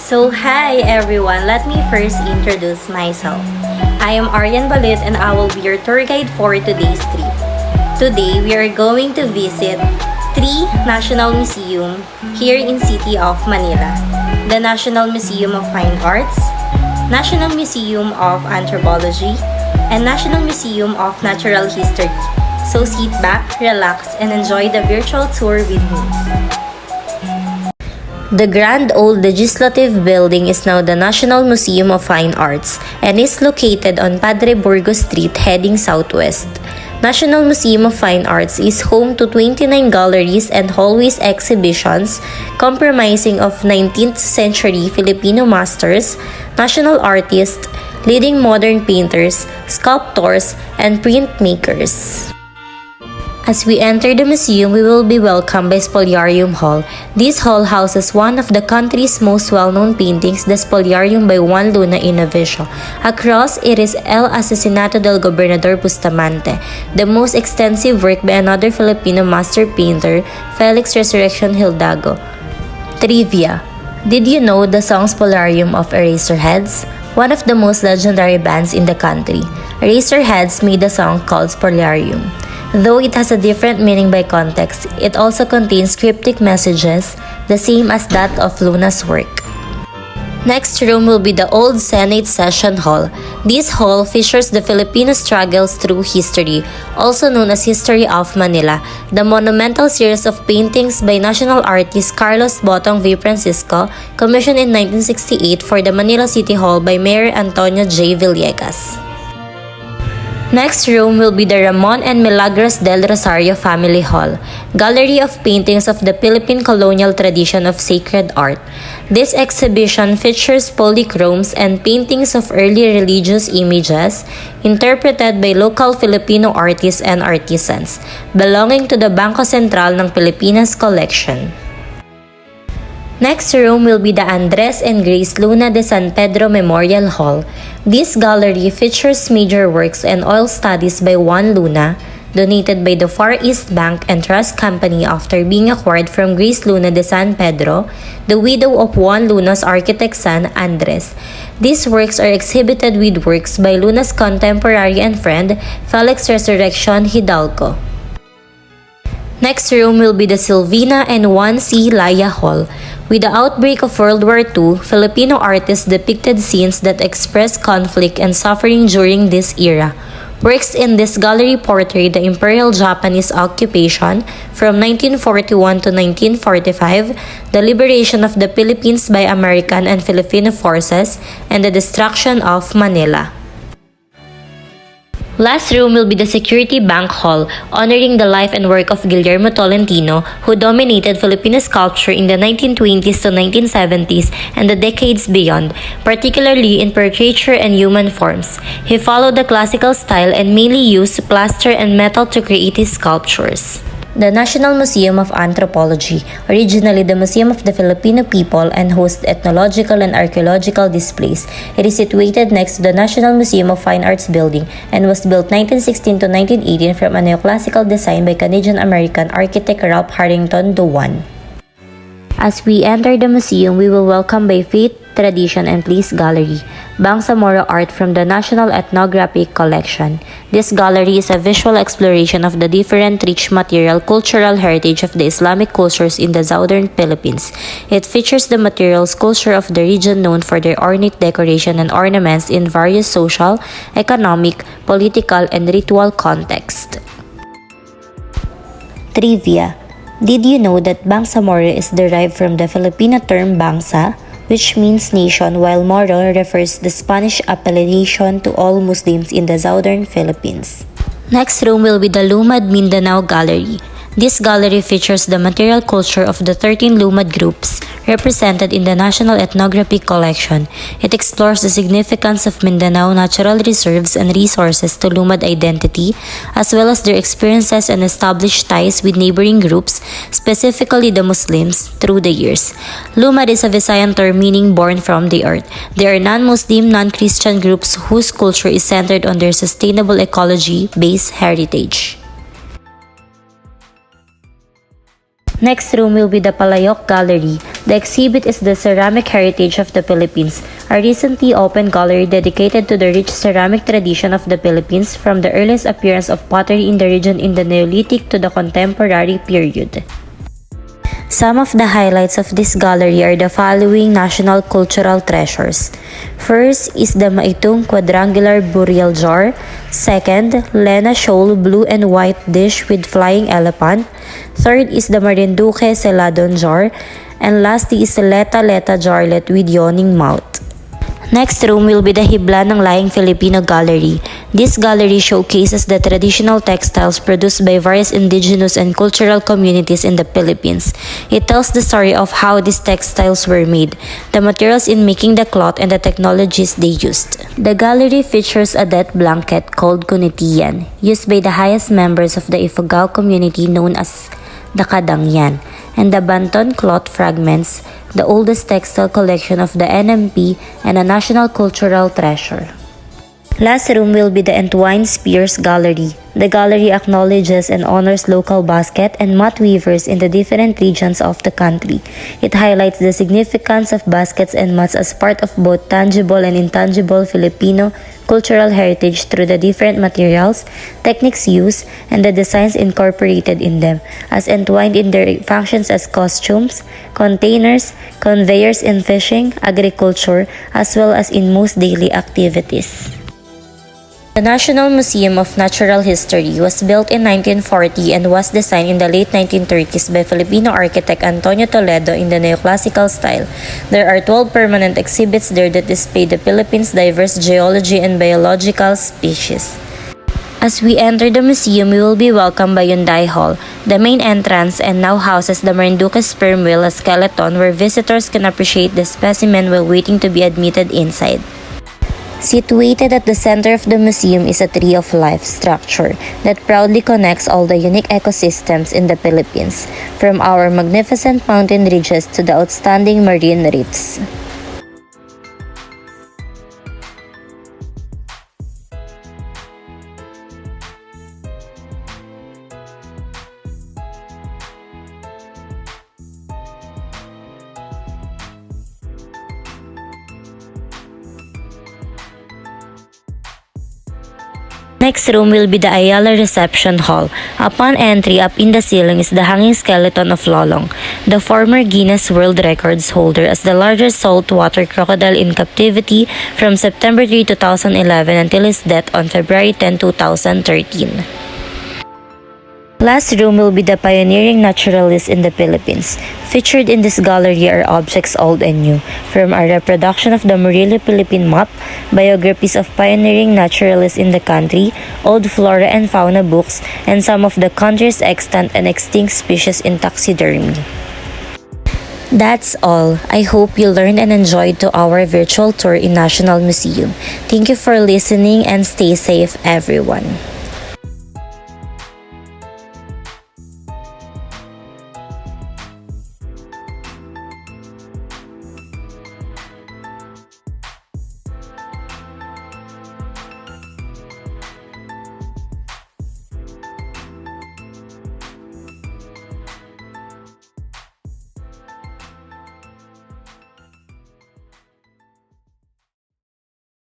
Hi everyone, let me first introduce myself. I am Aryan Balit and I will be your tour guide for today's trip. Today, we are going to visit three National Museum here in City of Manila. The National Museum of Fine Arts, National Museum of Anthropology, and National Museum of Natural History. So sit back, relax, and enjoy the virtual tour with me. The Grand Old Legislative Building is now the National Museum of Fine Arts and is located on Padre Burgos Street heading southwest. National Museum of Fine Arts is home to 29 galleries and hallways exhibitions comprising of 19th century Filipino masters, national artists, leading modern painters, sculptors, and printmakers. As we enter the museum, we will be welcomed by Spoliarium Hall. This hall houses one of the country's most well-known paintings, the Spoliarium by Juan Luna Innovicio. Across, it is El Asesinato del Gobernador Bustamante, the most extensive work by another Filipino master painter, Felix Resurrection Hildago. Trivia: did you know the song Spoliarium of Eraserheads? One of the most legendary bands in the country. Eraserheads made a song called Spoliarium. Though it has a different meaning by context, it also contains cryptic messages, the same as that of Luna's work. Next room will be the Old Senate Session Hall. This hall features the Filipino struggles through history, also known as History of Manila, the monumental series of paintings by national artist Carlos Botong V. Francisco, commissioned in 1968 for the Manila City Hall by Mayor Antonio J. Villegas. Next room will be the Ramon and Milagros del Rosario Family Hall, gallery of paintings of the Philippine colonial tradition of sacred art. This exhibition features polychromes and paintings of early religious images interpreted by local Filipino artists and artisans, belonging to the Bangko Sentral ng Pilipinas collection. Next room will be the Andres and Grace Luna de San Pedro Memorial Hall. This gallery features major works and oil studies by Juan Luna, donated by the Far East Bank and Trust Company after being acquired from Grace Luna de San Pedro, the widow of Juan Luna's architect son Andres. These works are exhibited with works by Luna's contemporary and friend, Felix Resurrection Hidalgo. Next room will be the Silvina and Juan C. Laya Hall. With the outbreak of World War II, Filipino artists depicted scenes that express conflict and suffering during this era. Works in this gallery portray the Imperial Japanese occupation from 1941 to 1945, the liberation of the Philippines by American and Filipino forces, and the destruction of Manila. Last room will be the Security Bank Hall, honoring the life and work of Guillermo Tolentino, who dominated Filipino sculpture in the 1920s to 1970s and the decades beyond, particularly in portraiture and human forms. He followed the classical style and mainly used plaster and metal to create his sculptures. The National Museum of Anthropology, originally the Museum of the Filipino People and hosts ethnological and archaeological displays. It is situated next to the National Museum of Fine Arts building and was built 1916 to 1918 from a neoclassical design by Canadian-American architect Ralph Harrington Dewan. As we enter the museum, we will welcome by Faith, Tradition, and Place Gallery, Bangsamoro art from the National Ethnographic Collection. This gallery is a visual exploration of the different rich material cultural heritage of the Islamic cultures in the southern Philippines. It features the materials culture of the region known for their ornate decoration and ornaments in various social, economic, political, and ritual contexts. Trivia: did you know that Bangsamoro is derived from the Filipino term Bangsa, which means nation, while Moro refers the Spanish appellation to all Muslims in the southern Philippines? Next room will be the Lumad Mindanao Gallery. This gallery features the material culture of the 13 Lumad groups represented in the National Ethnographic Collection. It explores the significance of Mindanao natural reserves and resources to Lumad identity, as well as their experiences and established ties with neighboring groups, specifically the Muslims, through the years. Lumad is a Visayan term meaning born from the earth. They are non-Muslim, non-Christian groups whose culture is centered on their sustainable ecology-based heritage. Next room will be the Palayok Gallery. The exhibit is the Ceramic Heritage of the Philippines, a recently opened gallery dedicated to the rich ceramic tradition of the Philippines from the earliest appearance of pottery in the region in the Neolithic to the contemporary period. Some of the highlights of this gallery are the following national cultural treasures. First is the Maitong quadrangular burial jar. Second, Lena Shoal blue and white dish with flying elephant. Third is the Marinduque Celadon jar. And lastly is the Leta Leta jarlet with yawning mouth. Next room will be the Hibla ng Laing Filipino Gallery. This gallery showcases the traditional textiles produced by various indigenous and cultural communities in the Philippines. It tells the story of how these textiles were made, the materials in making the cloth, and the technologies they used. The gallery features a death blanket called Kunitian, used by the highest members of the Ifugao community known as the Kadangyan, and the Banton cloth fragments, the oldest textile collection of the NMP and a national cultural treasure. Last room will be the Entwined Spears Gallery. The gallery acknowledges and honors local basket and mat weavers in the different regions of the country. It highlights the significance of baskets and mats as part of both tangible and intangible Filipino cultural heritage through the different materials, techniques used, and the designs incorporated in them, as entwined in their functions as costumes, containers, conveyors in fishing, agriculture, as well as in most daily activities. The National Museum of Natural History was built in 1940 and was designed in the late 1930s by Filipino architect Antonio Toledo in the neoclassical style. There are 12 permanent exhibits there that display the Philippines' diverse geology and biological species. As we enter the museum, we will be welcomed by Yunday Hall. The main entrance and now houses the Marinduque sperm whale, a skeleton where visitors can appreciate the specimen while waiting to be admitted inside. Situated at the center of the museum is a Tree of Life structure that proudly connects all the unique ecosystems in the Philippines, from our magnificent mountain ridges to the outstanding marine reefs. Next room will be the Ayala Reception Hall. Upon entry, up in the ceiling is the hanging skeleton of Lolong, the former Guinness World Records holder as the largest saltwater crocodile in captivity from September 3, 2011 until his death on February 10, 2013. Last room will be the pioneering naturalists in the Philippines. Featured in this gallery are objects old and new, from a reproduction of the Murillo Philippine map, biographies of pioneering naturalists in the country, old flora and fauna books, and some of the country's extant and extinct species in taxidermy. That's all. I hope you learned and enjoyed to our virtual tour in National Museum. Thank you for listening and stay safe, everyone.